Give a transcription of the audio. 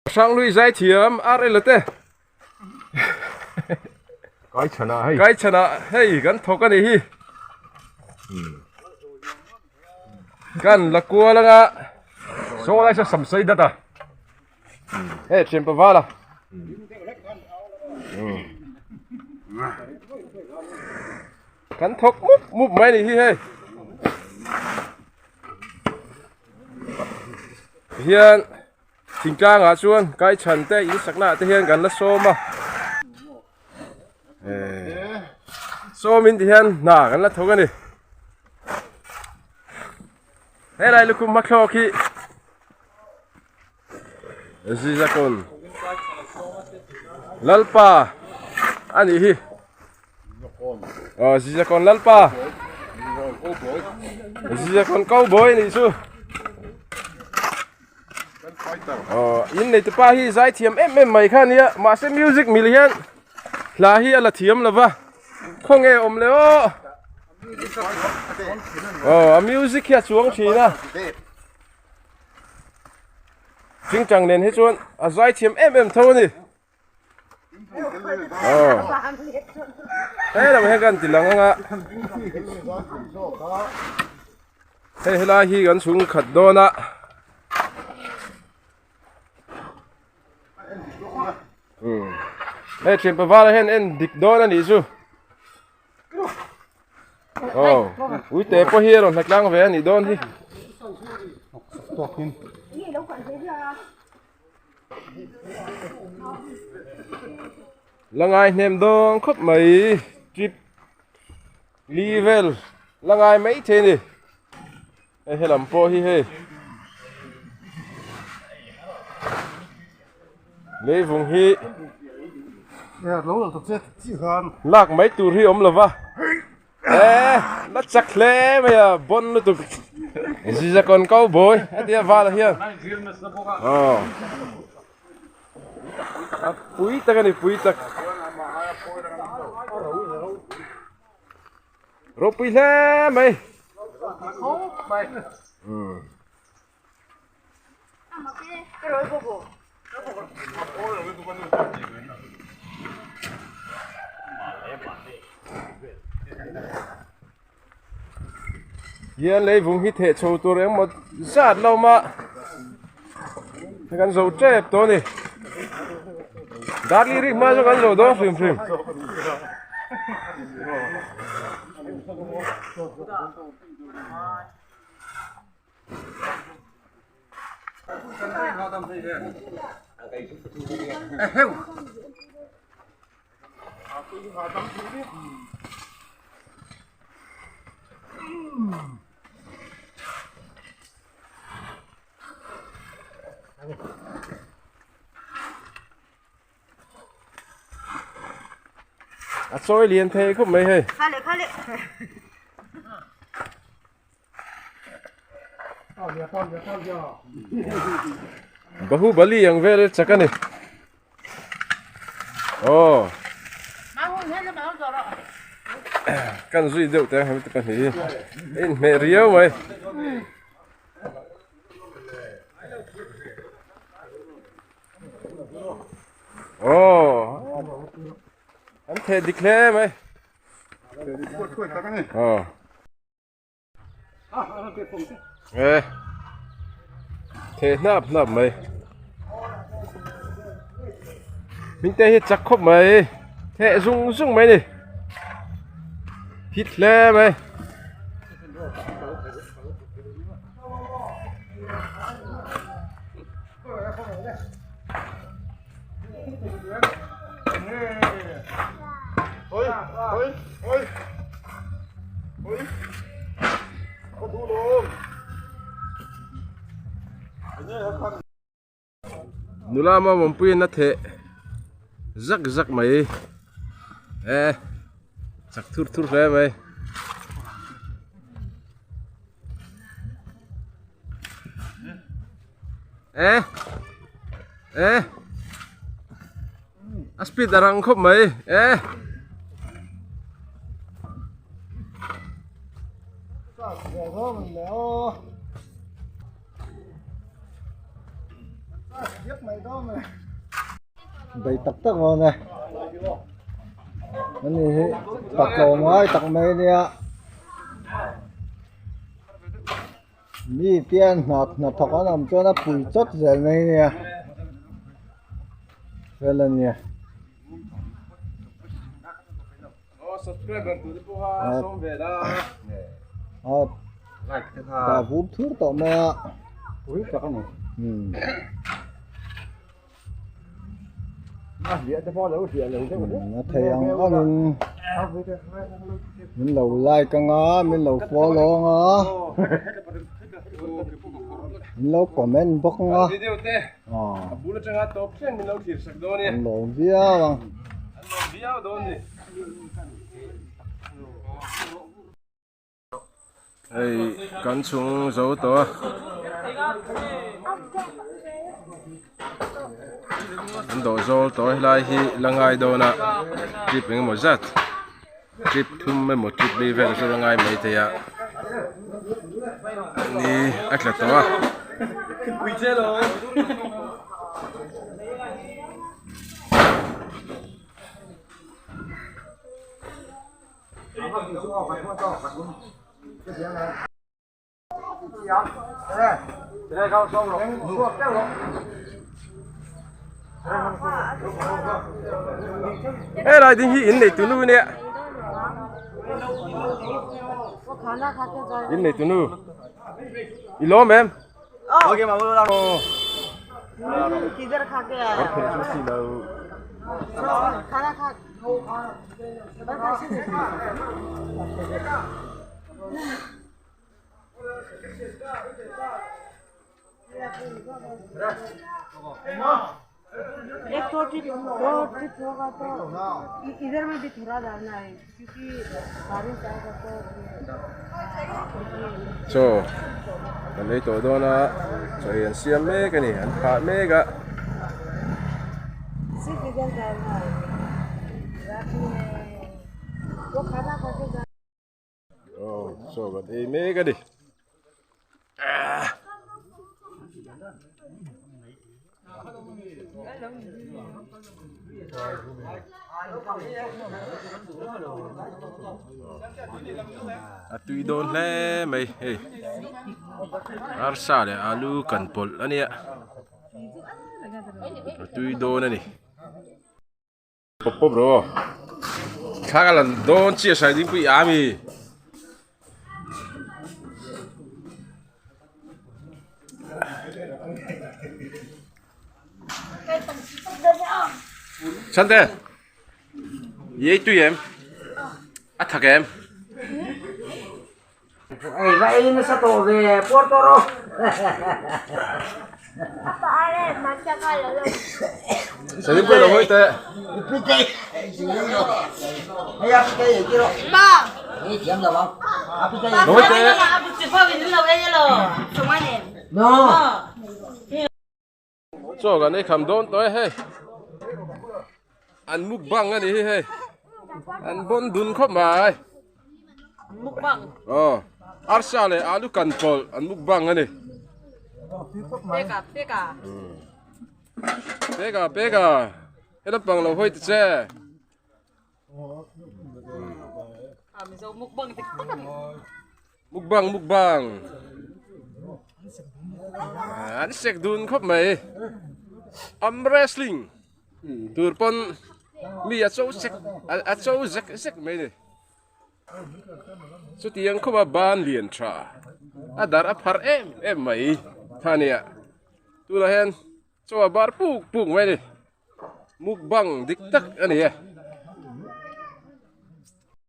sang lui giải thiểm ar ấy là thế cái chana hey gan thok ani hi gan la kwa la nga so lai sa sam sai da ta hey chen pa wala gan thok mup mai ni hi hey hiền tình trạng à chuan cái chân té ý sắc nạ té hiền gần là xô mà xô mình thì hiền nà gần là thấu cái này thế này lúc mắc khó khi gì ra con lalpa anh ấy gì ra con lalpa gì ra con câu bối này chứ in này tụi hi giải thiểm em mày khan nhá mà xem music mì liền là hi là thiểm là va không nghe om leo music kia xuống chỉ na chính chẳng nên hết luôn giải thiểm em thôi nè thế là mấy gần thì lăng á thế là hi gần xuống khật đô na hey chuyện bà vợ hen en địch đôi anh đi chứ ui té po hier rồi lạc lang về anh đi đôi đi lang ai nem đôi khóc mấy trip level lang ai mấy thế này hey làm po hi hey lấy vùng hi lạc mấy tù hi ôm là va nó chắc lẽ bây giờ bon nó tụt gì ra còn câu bồi hết đi va là hiền pui ta cái này pui ta rồi pui lẽ mày hiện lấy vùng hít thể châu tôi em một sát lâu mà cái dầu chép tôi này đắt đi mà cho cái dầu đó phim xôi liền thế không mấy hay khali Bahubali yang về chắc này căn duy rượu thế hay cái gì mẹ riêu mày anh thề declare mày thề nạp mày mình tê chắc khóc mày thề rung mày đi hít lẹ mày nula mà mồm pin nó thế rắc mày chắc thur về mày aspid darang khop mày đầy tắc tắc rồi này cái này tắc lỗ ngay tắc mấy nè mi tiền nạt thọc nó làm cho nó bụi chốt rồi này nè vậy là nè subscriber tụi tôi xong về đó ta vút thuốc tao mẹ vút cho cái này nó thầy ăn có mình lầu like cái ngó mình lầu follow ngó mình lầu comment bóc ngó mình lầu video hey con xuống dấu to anh đổ dấu to lại hi là ngày đó nè chip mình một giật chip thum mình một chip bị về rồi ngày mấy thế à ni ác là to đây không xong rồi ê lại tiếng in này tụi nuôi nè in này tụi nuôi ilom em ok mà mua đâu किधर खा के आया खाना खा एक दो ट्रिप होगा तो इधर में भी थोड़ा डालना है क्योंकि बारिश आएगा so còn lấy tổ đó là cho hiện xem mấy cái này anh phá mấy cái सिर्फ इधर डालना है रात में वो खाना खा के जा so còn đi mấy cái đi tùy đồn lẽ mày hey arsa để alu cần pol anh ạ tùy đồn này pop pop rồi khác là lần đồn chia sẻ đến quỷ ám đi sẵn thế vậy tùy em thật em vậy nó sẽ tổ về Puerto Rico. sẽ đến quê đâu hơi tệ ba Đi chiếm được không? nói tệ No. cho cái này cầm đón tới hey ăn múc băng cái đi hey ăn bon đun khóc mà mukbang arsa này alu cần pol ăn múc băng cái này peka pega cái đó bằng là hơi tệ mình sẽ mukbang múc băng anh sẽ đun khóc mày wrestling turpon mi a châu sek mày này số tiền không mà ban liền tra dar apar em mày thania tu là hen cho bar puk mày này mukbang dik tak anh ấy